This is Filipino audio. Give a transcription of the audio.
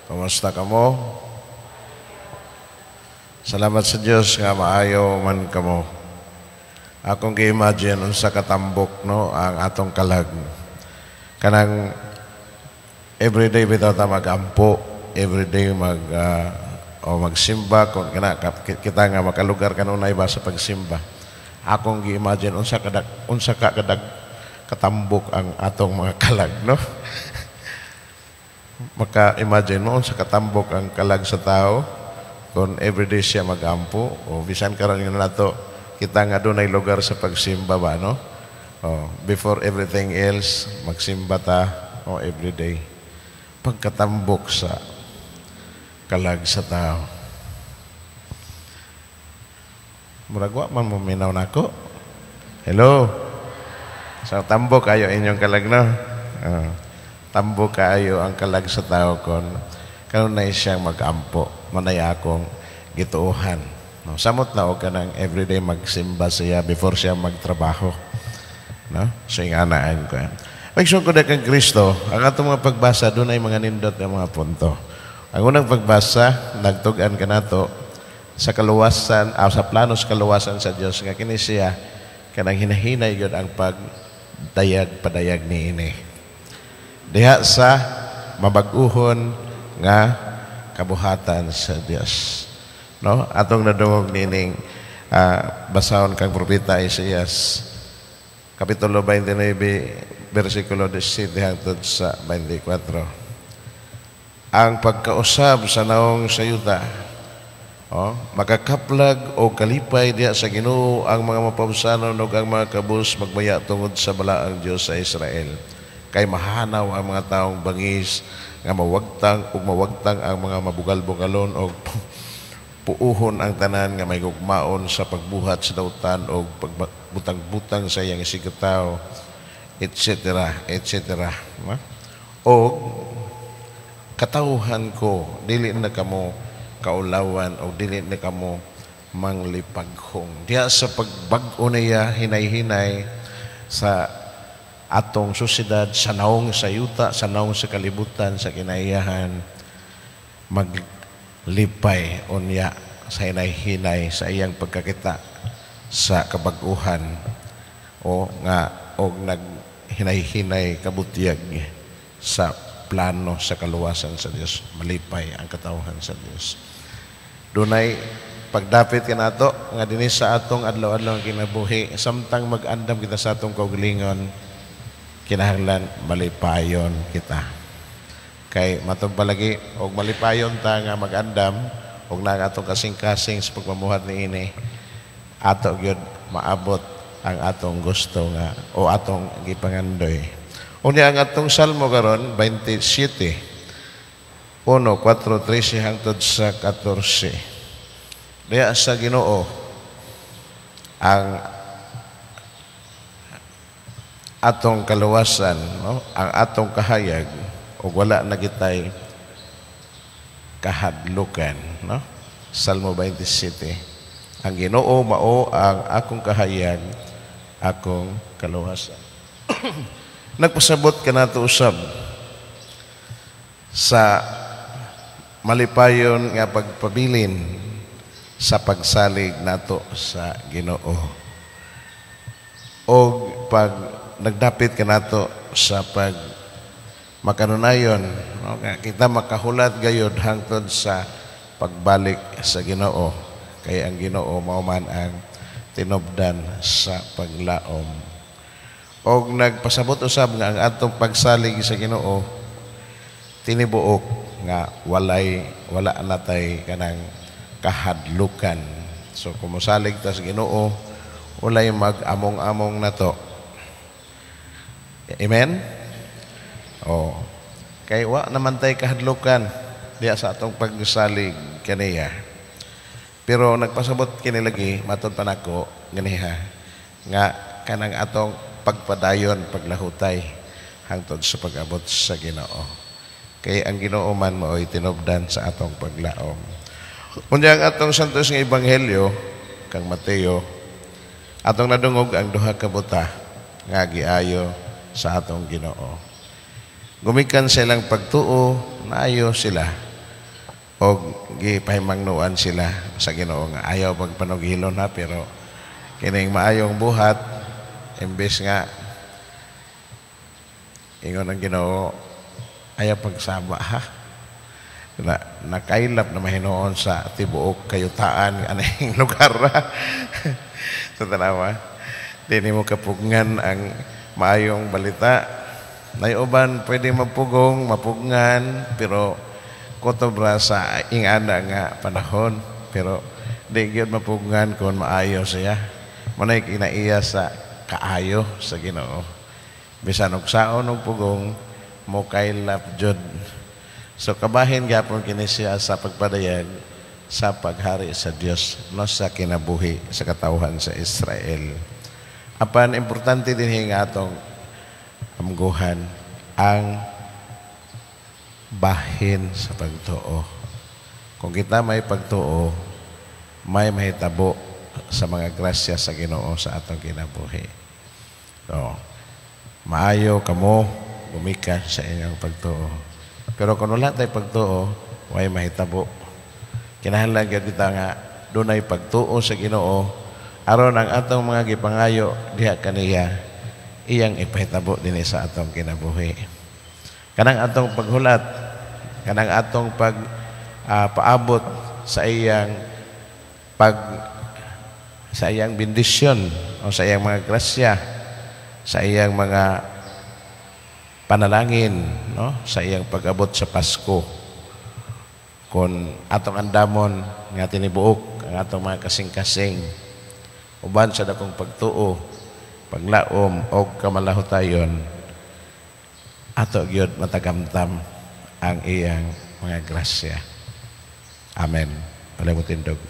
Kumusta kamo? Salamat sa Dios nga maayo man kamo. Akong gi-imagine unsa katambok no ang atong kalag. Kanang everyday bitaw ta magampo, everyday magsimba kung kita nga makalugar kanunay ba sa pagsimba. Akong gi-imagine unsa ka kadag katambok ang atong mga kalag no. Maka-imagine mo sa katambok ang kalag sa tao kung everyday siya magampo o bisan karon nga nato kita nga dunay lugar sa pagsimba ba no. Before everything else magsimba ta everyday pagkatambok sa kalag sa tao. Murag wa man mo minaw nako. Hello. Sa tambok ayo inyong kalag no. Tambok kaayo ang kalag sa tao kon kanunay siyang magampo manay akong gituohan no samot na og kanang everyday magsimba siya before siya magtrabaho no so inganaan ko magsugod kang Kristo ang atong mga pagbasa dunay mga nindot nga mga punto. Ang unang pagbasa nagtug-an kanato sa kaluwasan sa planos kaluwasan sa Dios nga kini siya kanang hinahinay gyud ang padayag niini diha sa mabag-uhon nga kabuhatan sa Dios no atong nadungog nining basahon kang propeta Isaías kapitulo 29 bersikulo 17 hangtod sa 24 ang pagkausab sa naong sayuta makakaplag o kalipay diha sa Ginoo ang mga mapausanon ug ang mga kabus magbaya tungod sa balaang Dios sa Israel kay mahanaw ang mga taong bangis nga mawagtang ang mga mabugal-bugalon o puuhon ang tanan nga may gugmaon sa pagbuhat sa dautan o pagbutang-butang sa iyang isigataw etc. O katawhan ko dili na kamo kaulawan o dili na kamo manglipaghong diya sa pagbag-o niya hinay-hinay sa atong susidad sa naong sayuta, sa naong sa kalibutan, sa kinaiyahan, maglipay unya sa hinay-hinay sa iyang pagkakita sa kabag-uhan o naghinay-hinay kabutiyag sa plano sa kaluwasan sa Dios, malipay ang katawhan sa Dios. Dunay pagdapit ka nato nga dinhi sa atong adlaw-adlaw ang kinabuhi, samtang mag-andam kita sa atong kaugalingon kinahanglan malipayon kita kay matong palagi og malipayon ta nga mag-andam og nang atong kasing-kasing sa pagmamuhat niini ato gyud maabot ang atong gusto nga o atong gipangandoy. Unya ang atong salmo karon 27 1:4-13 hangtod sa 14 diya sa Ginoo ang atong kaluwasan no ang atong kahayag ug wala na kitay kahadlukan no Salmo 27 ang Ginoo mao ang akong kahayag akong kaluwasan. Nagpasabot kanato usab sa malipayon nga pagpabilin sa pagsalig nato sa Ginoo o pag nagdapit ka nato sa pag makanunayon no? Kita makahulat gayud hangtod sa pagbalik sa Ginoo kay ang Ginoo mao man ang tinubdan sa paglaom og nagpasabot usab nga ang atong pagsalig sa Ginoo tinibuok nga wala natay kanang kahadlukan so kumusalig ta sa Ginoo walay mag-among-among nato. Amen? Kay wa naman tay kahadlukan diya sa atong pagsalig kaniya. Pero nagpasabot kini lagi matud pa nako ganiha nga kanang atong pagpadayon paglahutay hangtod sa pag-abot sa Ginoo. Kay ang Ginoo man mao'y tinubdan sa atong paglaom. Unya ang atong santos nga ebanghelyo kang Mateo atong nadungog ang duha ka buta nga giayo sa atong Ginoo. Gumikan silang pagtuo, naayo sila o gipahimangnuan sila sa Ginoo nga ayaw pagpanughilon ha, pero kining maayong buhat imbes nga ingon ang Ginoo ayaw pagsama ha, na nakailap na mahinoon sa tibuok kayutaan aning lugar sa tanawa di mo kapugngan ang maayong balita. Nayuban pwede mapugngan pero kotobra sa ingana nga panahon, pero di gyud mapugngan kung maayo siya manay kinaiya sa kaayo sa Ginoo bisan og saon og pugong mo kailap jud. So kabahin gyapon kini siya sa pagpadayag sa paghari sa Dios no sa kinabuhi sa katawhan sa Israel. Apan importante din nga atong amguhan ang bahin sa pagtuo. Kung kita may pagtuo, may mahitabo sa mga grasya sa Ginoo sa atong kinabuhi. So, maayo kamo gumikan sa inyong pagtuo. Pero kung wala tayo pagtuo, may mahitabo. Kinahanglan gyud kita nga dunay pagtuo sa Ginoo aron ang atong mga gipangayo diha kaniya iyang ipahitabo dinhi sa atong kinabuhi. Kanang atong paghulat, kanang atong paabot sa iyang sa iyang bendisyon o sa iyang mga grasya, sa iyang mga panalangin, no, sa iyang pag-abot sa Pasko. Kung atong andamon nga tinibuok ang atong mga kasing-kasing uban sa dakong pagtuo, paglaom o kamalahotayon, ato gyud matagamtam ang iyang mga grasya. Amen. Palimutindog.